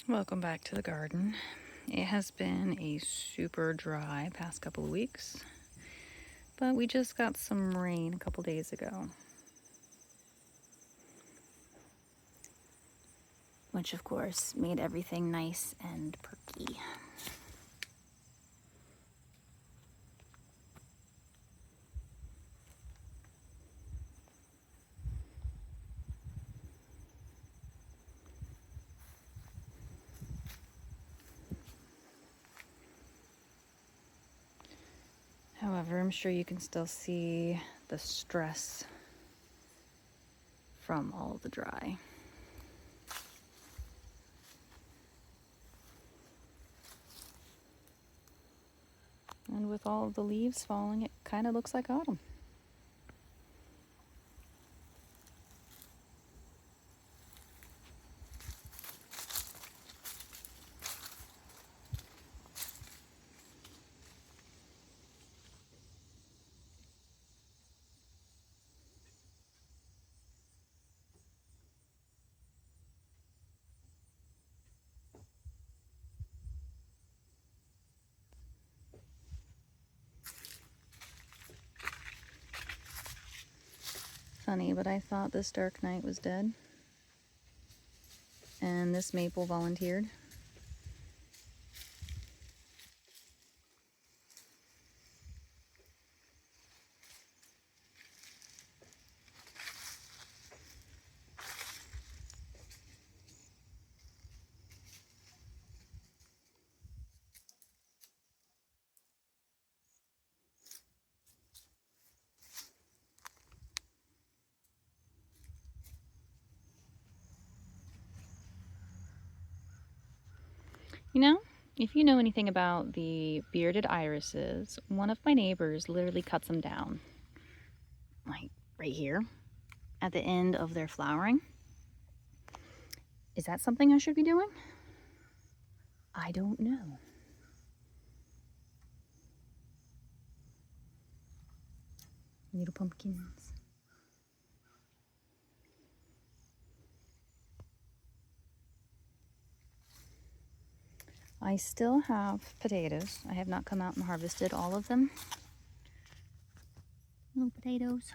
Welcome back to the garden. It has been a super dry past couple of weeks, but we just got some rain a couple days ago, which of course made everything nice and perky. However, I'm sure you can still see the stress from all the dry. And with all of the leaves falling, it kind of looks like autumn. Funny, but I thought this dark night was dead, and this maple volunteered. You know, if you know anything about the bearded irises, one of my neighbors literally cuts them down, like right here, at the end of their flowering. Is that something I should be doing? I don't know. Little pumpkins. I still have potatoes. I have not come out and harvested all of them. Little potatoes.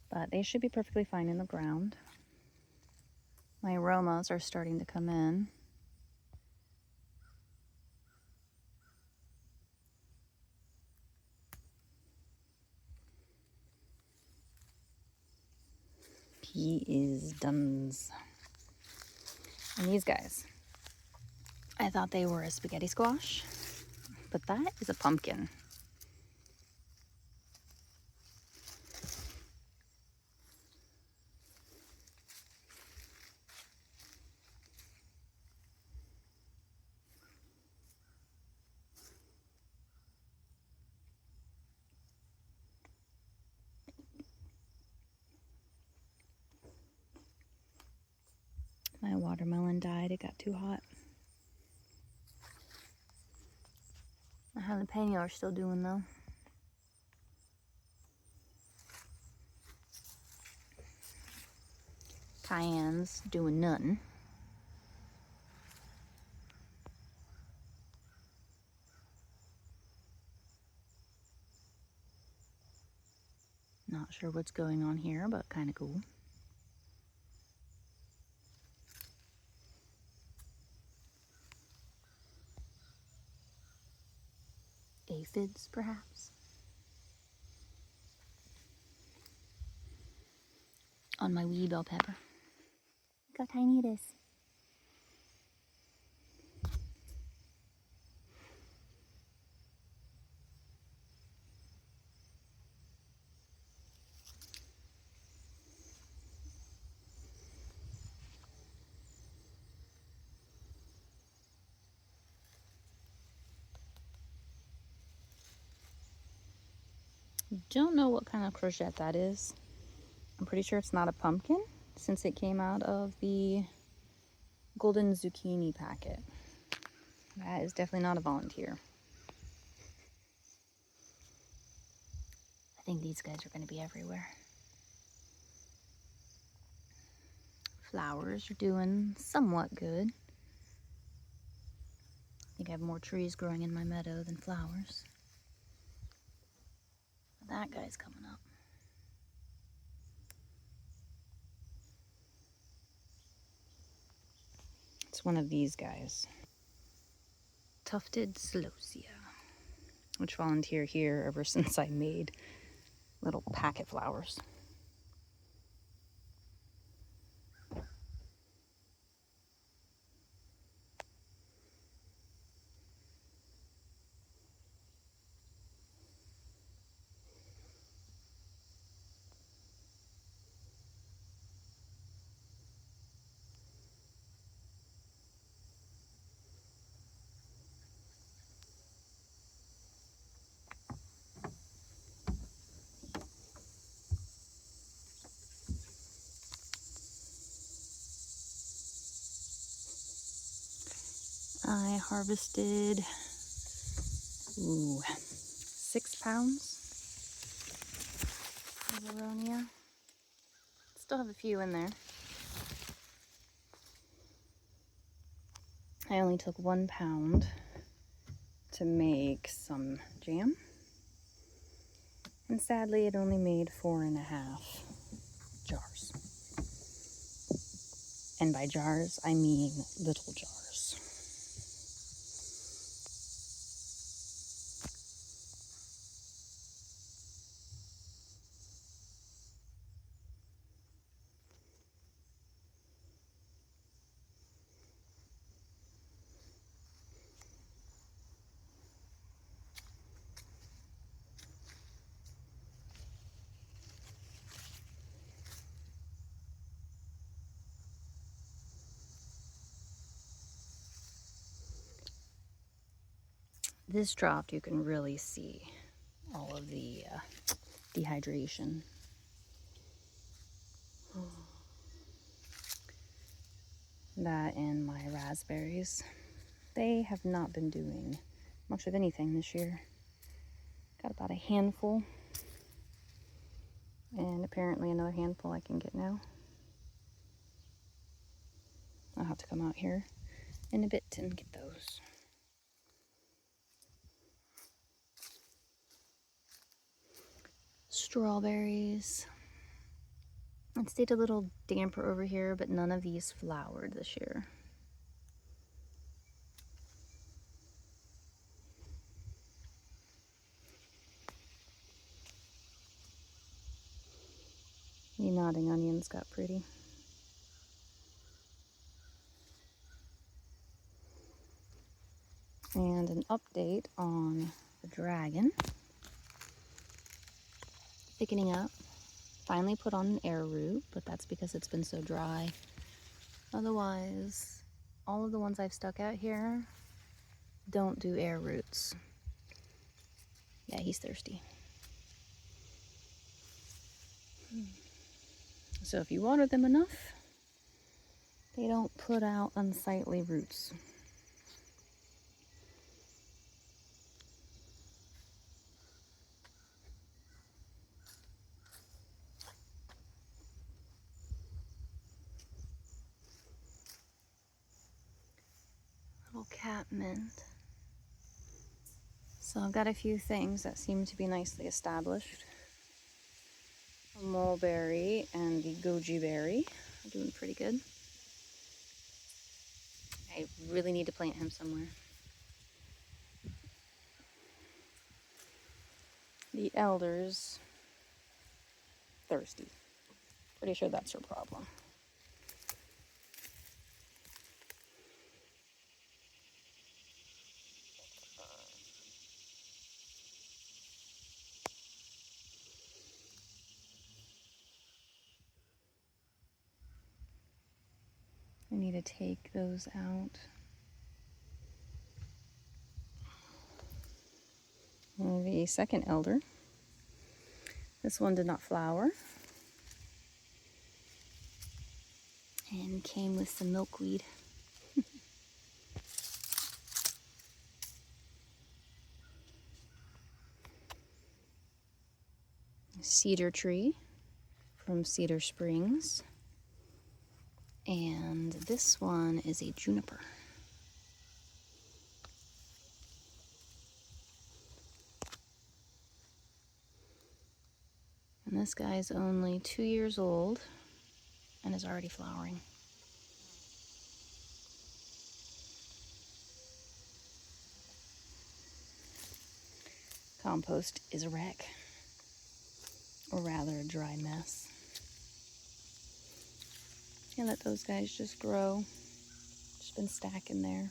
But they should be perfectly fine in the ground. My aromas are starting to come in. He is done's. And these guys, I thought they were a spaghetti squash, but that is a pumpkin. My watermelon died, it got too hot. My jalapeno are still doing though. Cayenne's doing nothing. Not sure what's going on here, but kind of cool. Aphids, perhaps? On my wee bell pepper. Look how tiny it is. Don't know what kind of courgette that is. I'm pretty sure it's not a pumpkin since it came out of the golden zucchini packet. That is definitely not a volunteer. I think these guys are going to be everywhere. Flowers are doing somewhat good. I think I have more trees growing in my meadow than flowers. But that guy's coming up. It's one of these guys. Tufted celosia, which volunteer here ever since I made little packet flowers. I harvested 6 pounds of aronia. Still have a few in there. I only took 1 pound to make some jam. And sadly, it only made 4.5 jars. And by jars, I mean little jars. This dropped, you can really see all of the dehydration. That and my raspberries, they have not been doing much of anything this year. Got about a handful, and apparently another handful I can get now. I'll have to come out here in a bit and get those. Strawberries. It stayed a little damper over here, but none of these flowered this year. The nodding onions got pretty. And an update on the dragon. Thickening up. Finally put on an air root, but that's because it's been so dry. Otherwise, all of the ones I've stuck out here don't do air roots. Yeah, he's thirsty. So if you water them enough, they don't put out unsightly roots. Little cat mint. So I've got a few things that seem to be nicely established. The mulberry and the goji berry are doing pretty good. I really need to plant him somewhere. The elder's thirsty. Pretty sure that's her problem. I need to take those out. And the second elder. This one did not flower. And came with some milkweed. Cedar tree from Cedar Springs. And this one is a juniper. And this guy's only 2 years old and is already flowering. Compost is a wreck, or rather a dry mess. You let those guys just grow. Just been stacking there.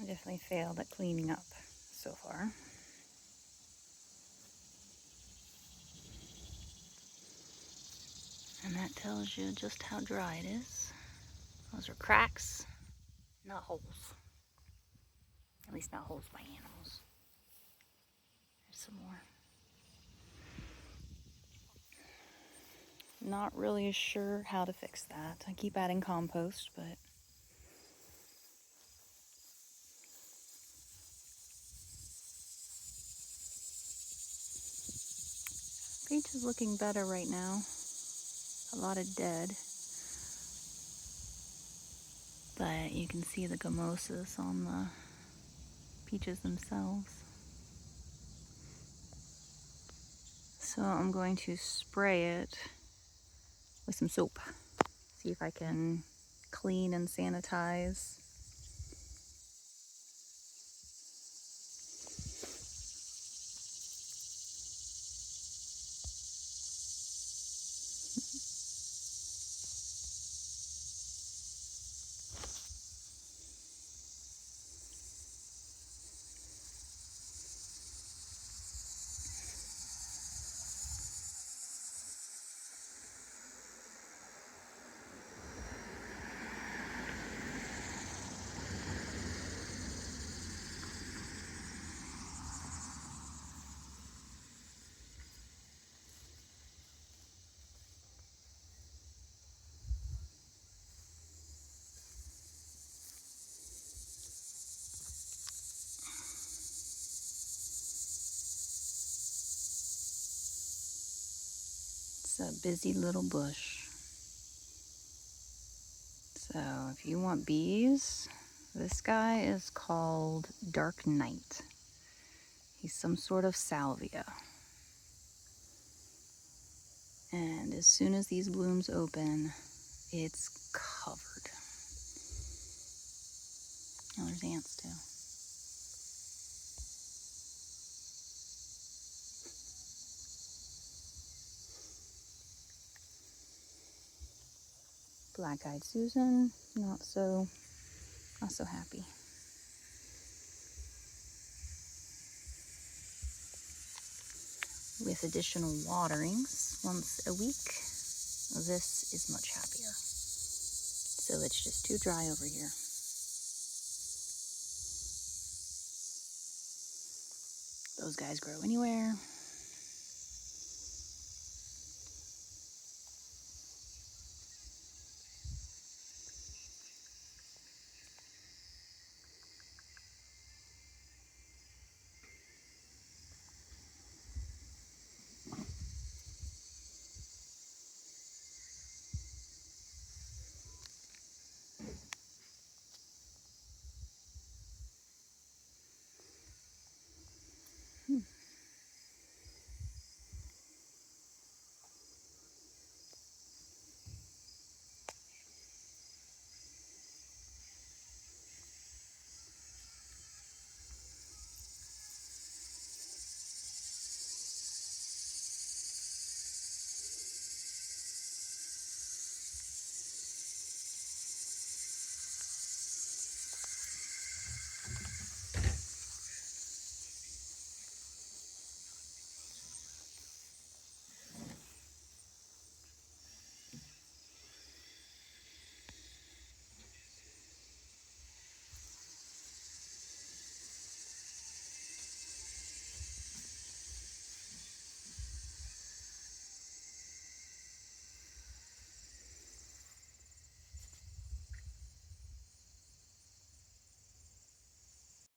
I definitely failed at cleaning up so far. And that tells you just how dry it is. Those are cracks, not holes. At least not holes by animals. There's some more. Not really sure how to fix that. I keep adding compost, but peach is looking better right now. A lot of dead. But you can see the gummosis on the peaches themselves. So I'm going to spray it with some soap. See if I can clean and sanitize. It's a busy little bush. So if you want bees, this guy is called Dark Knight. He's some sort of salvia. And as soon as these blooms open, it's covered. Oh, there's ants too. Black-eyed Susan, not so happy. With additional waterings once a week, this is much happier. So it's just too dry over here. Those guys grow anywhere.